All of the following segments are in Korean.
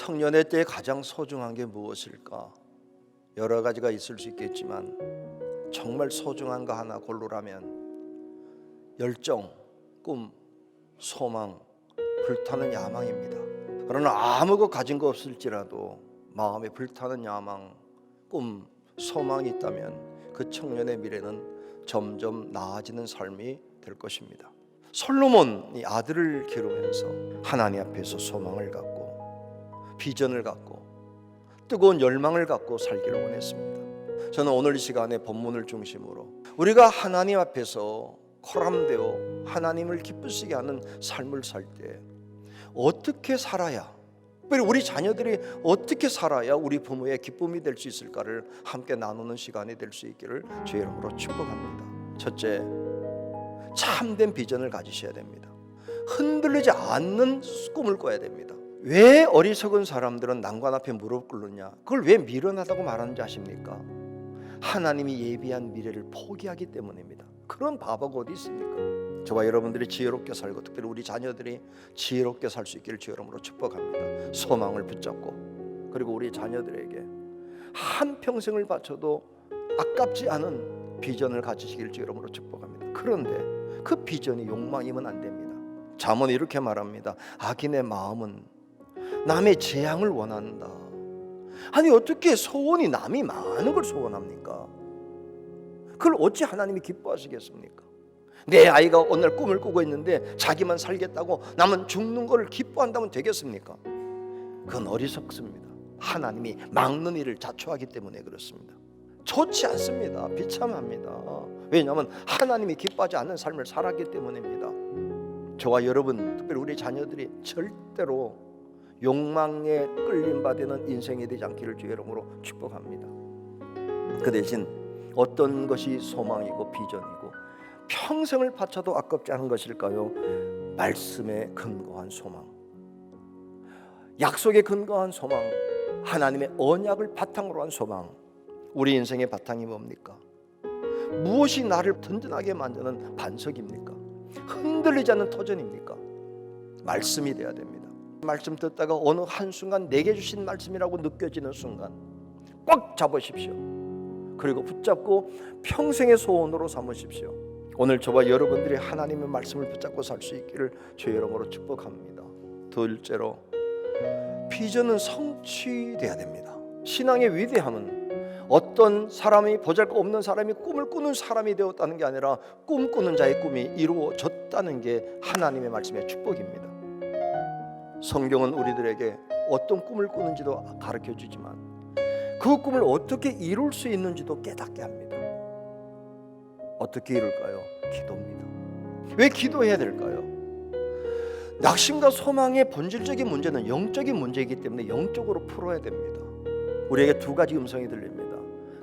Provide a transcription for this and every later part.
청년의 때 가장 소중한 게 무엇일까? 여러 가지가 있을 수 있겠지만 정말 소중한 거 하나 고르라면 열정, 꿈, 소망, 불타는 야망입니다. 그러나 아무것 가진 거 없을지라도 마음에 불타는 야망, 꿈, 소망이 있다면 그 청년의 미래는 점점 나아지는 삶이 될 것입니다. 솔로몬이 아들을 기르면서 하나님 앞에서 소망을 갖고 비전을 갖고 뜨거운 열망을 갖고 살기를 원했습니다. 저는 오늘 이 시간에 본문을 중심으로 우리가 하나님 앞에서 코람되어 하나님을 기쁘시게 하는 삶을 살 때 어떻게 살아야, 특별히 우리 자녀들이 어떻게 살아야 우리 부모의 기쁨이 될 수 있을까를 함께 나누는 시간이 될 수 있기를 주의 이름으로 축복합니다. 첫째, 참된 비전을 가지셔야 됩니다. 흔들리지 않는 꿈을 꿔야 됩니다. 왜 어리석은 사람들은 난관 앞에 무릎 꿇느냐? 그걸 왜 미련하다고 말하는지 아십니까? 하나님이 예비한 미래를 포기하기 때문입니다. 그런 바보가 어디 있습니까? 저와 여러분들이 지혜롭게 살고 특별히 우리 자녀들이 지혜롭게 살 수 있기를 주의 이름으로 축복합니다. 소망을 붙잡고 그리고 우리 자녀들에게 한평생을 바쳐도 아깝지 않은 비전을 가지시기를 주의 이름으로 축복합니다. 그런데 그 비전이 욕망이면 안 됩니다. 잠언이 이렇게 말합니다. 악인의 마음은 남의 재앙을 원한다. 아니 어떻게 소원이 남이 많은 걸 소원합니까? 그걸 어찌 하나님이 기뻐하시겠습니까? 내 아이가 오늘 꿈을 꾸고 있는데 자기만 살겠다고 남은 죽는 걸 기뻐한다면 되겠습니까? 그건 어리석습니다. 하나님이 막는 일을 자초하기 때문에 그렇습니다. 좋지 않습니다. 비참합니다. 왜냐하면 하나님이 기뻐하지 않는 삶을 살았기 때문입니다. 저와 여러분, 특별히 우리 자녀들이 절대로 욕망에 끌림받는 인생이 되지 않기를 주의 이름으로 축복합니다. 그 대신 어떤 것이 소망이고 비전이고 평생을 바쳐도 아깝지 않은 것일까요? 말씀에 근거한 소망, 약속에 근거한 소망, 하나님의 언약을 바탕으로 한 소망. 우리 인생의 바탕이 뭡니까? 무엇이 나를 든든하게 만드는 반석입니까? 흔들리지 않는 터전입니까? 말씀이 돼야 됩니다. 말씀 듣다가 어느 한순간 내게 주신 말씀이라고 느껴지는 순간 꽉 잡으십시오. 그리고 붙잡고 평생의 소원으로 삼으십시오. 오늘 저와 여러분들이 하나님의 말씀을 붙잡고 살 수 있기를 주의 이름으로 축복합니다. 둘째로, 비전은 성취돼야 됩니다. 신앙의 위대함은 어떤 사람이 보잘것없는 사람이 꿈을 꾸는 사람이 되었다는 게 아니라 꿈꾸는 자의 꿈이 이루어졌다는 게 하나님의 말씀의 축복입니다. 성경은 우리들에게 어떤 꿈을 꾸는지도 가르쳐주지만 그 꿈을 어떻게 이룰 수 있는지도 깨닫게 합니다. 어떻게 이룰까요? 기도입니다. 왜 기도해야 될까요? 낙심과 소망의 본질적인 문제는 영적인 문제이기 때문에 영적으로 풀어야 됩니다. 우리에게 두 가지 음성이 들립니다.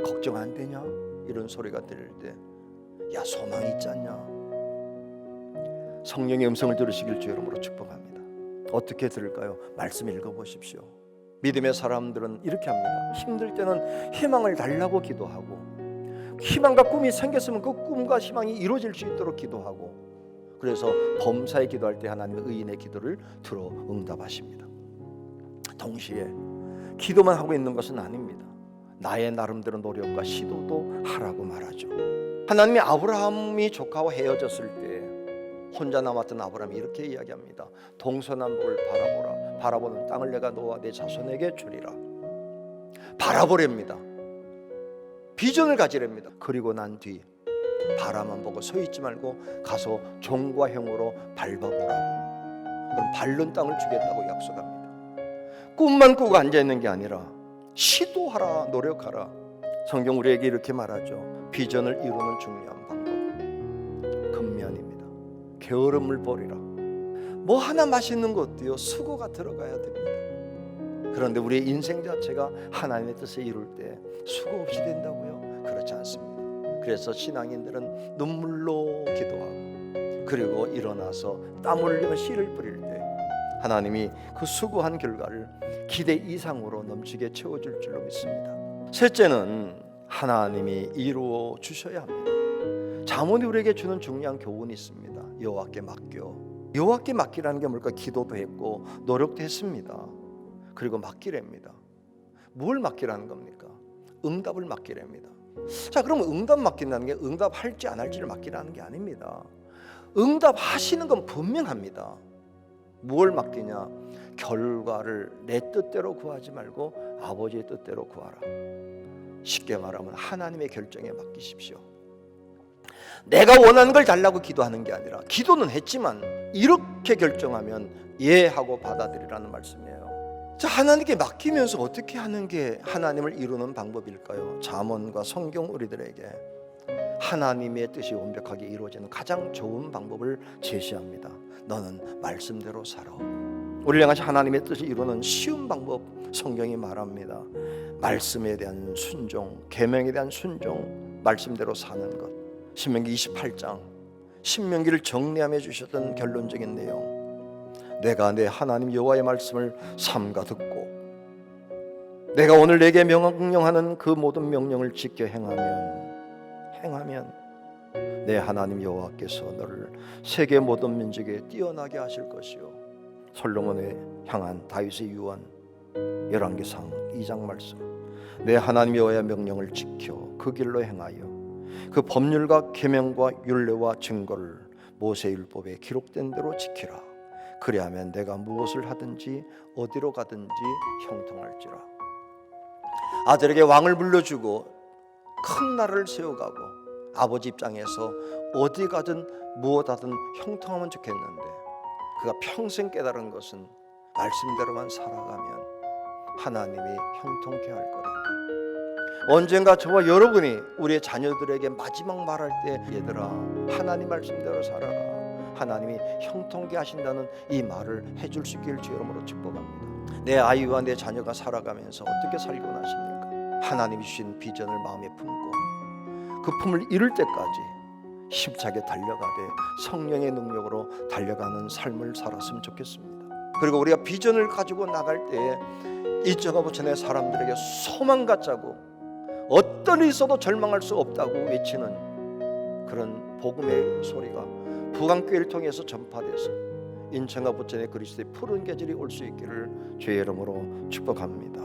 걱정 안 되냐? 이런 소리가 들릴 때, 야, 소망이 있지 않냐? 성령의 음성을 들으시길 주의 이름으로 축복합니다. 어떻게 들을까요? 말씀 읽어보십시오. 믿음의 사람들은 이렇게 합니다. 힘들 때는 희망을 달라고 기도하고, 희망과 꿈이 생겼으면 그 꿈과 희망이 이루어질 수 있도록 기도하고, 그래서 범사에 기도할 때 하나님의 의인의 기도를 들어 응답하십니다. 동시에 기도만 하고 있는 것은 아닙니다. 나의 나름대로 노력과 시도도 하라고 말하죠. 하나님이 아브라함이 조카와 헤어졌을 때 혼자 남았던 아브라함이 이렇게 이야기합니다. 동서남북을 바라보라. 바라보는 땅을 내가 너와 내 자손에게 주리라. 바라보랍니다. 비전을 가지랍니다. 그리고 난 뒤 바라만 보고 서 있지 말고 가서 종과 형으로 밟아보라고. 그럼 밟는 땅을 주겠다고 약속합니다. 꿈만 꾸고 앉아있는 게 아니라 시도하라, 노력하라. 성경 우리에게 이렇게 말하죠. 비전을 이루는 중요한 방법, 근면입니다. 게으름을 버리라. 뭐 하나 맛있는 것도요, 수고가 들어가야 됩니다. 그런데 우리의 인생 자체가 하나님의 뜻을 이룰 때 수고 없이 된다고요? 그렇지 않습니다. 그래서 신앙인들은 눈물로 기도하고 그리고 일어나서 땀 흘리며 씨를 뿌릴 때 하나님이 그 수고한 결과를 기대 이상으로 넘치게 채워줄 줄로 믿습니다. 셋째는 하나님이 이루어 주셔야 합니다. 잠언이 우리에게 주는 중요한 교훈이 있습니다. 여호와께 맡겨. 여호와께 맡기라는 게 뭘까? 기도도 했고 노력도 했습니다. 그리고 맡기랍니다. 뭘 맡기라는 겁니까? 응답을 맡기랍니다. 자, 그러면 응답 맡긴다는 게 응답할지 안 할지를 맡기라는 게 아닙니다. 응답하시는 건 분명합니다. 뭘 맡기냐? 결과를 내 뜻대로 구하지 말고 아버지의 뜻대로 구하라. 쉽게 말하면 하나님의 결정에 맡기십시오. 내가 원하는 걸 달라고 기도하는 게 아니라, 기도는 했지만 이렇게 결정하면 예 하고 받아들이라는 말씀이에요. 자, 하나님께 맡기면서 어떻게 하는 게 하나님을 이루는 방법일까요? 잠언과 성경 우리들에게 하나님의 뜻이 완벽하게 이루어지는 가장 좋은 방법을 제시합니다. 너는 말씀대로 살아. 우리를 향하신 하나님의 뜻을 이루는 쉬운 방법 성경이 말합니다. 말씀에 대한 순종, 계명에 대한 순종, 말씀대로 사는 것. 신명기 28장, 신명기를 정리하며 주셨던 결론적인 내용. 내가 내 하나님 여호와의 말씀을 삼가 듣고 내가 오늘 내게 명령하는 그 모든 명령을 지켜 행하면 내 하나님 여호와께서 너를 세계 모든 민족에 뛰어나게 하실 것이요. 솔로몬에 향한 다윗의 유언, 열왕기상 2장 말씀. 내 하나님 여호와의 명령을 지켜 그 길로 행하여 그 법률과 계명과 율례와 증거를 모세율법에 기록된 대로 지키라. 그리하면 내가 무엇을 하든지 어디로 가든지 형통할지라. 아들에게 왕을 물려주고 큰 나라를 세워가고 아버지 입장에서 어디 가든 무엇하든 형통하면 좋겠는데, 그가 평생 깨달은 것은 말씀대로만 살아가면 하나님이 형통케 할 거다. 언젠가 저와 여러분이 우리의 자녀들에게 마지막 말할 때, 얘들아 하나님 말씀대로 살아라, 하나님이 형통케 하신다는 이 말을 해줄 수 있기를 주 이름으로 축복합니다. 내 아이와 내 자녀가 살아가면서 어떻게 살곤 하십니까? 하나님이 주신 비전을 마음에 품고 그 품을 이룰 때까지 힘차게 달려가되 성령의 능력으로 달려가는 삶을 살았으면 좋겠습니다. 그리고 우리가 비전을 가지고 나갈 때에 이적과 부천의 사람들에게 소망 갖자고, 어떤 일이 있어도 절망할 수 없다고 외치는 그런 복음의 소리가 부강교회를 통해서 전파돼서 인천과 부천의 그리스도의 푸른 계절이 올 수 있기를 주의 이름으로 축복합니다.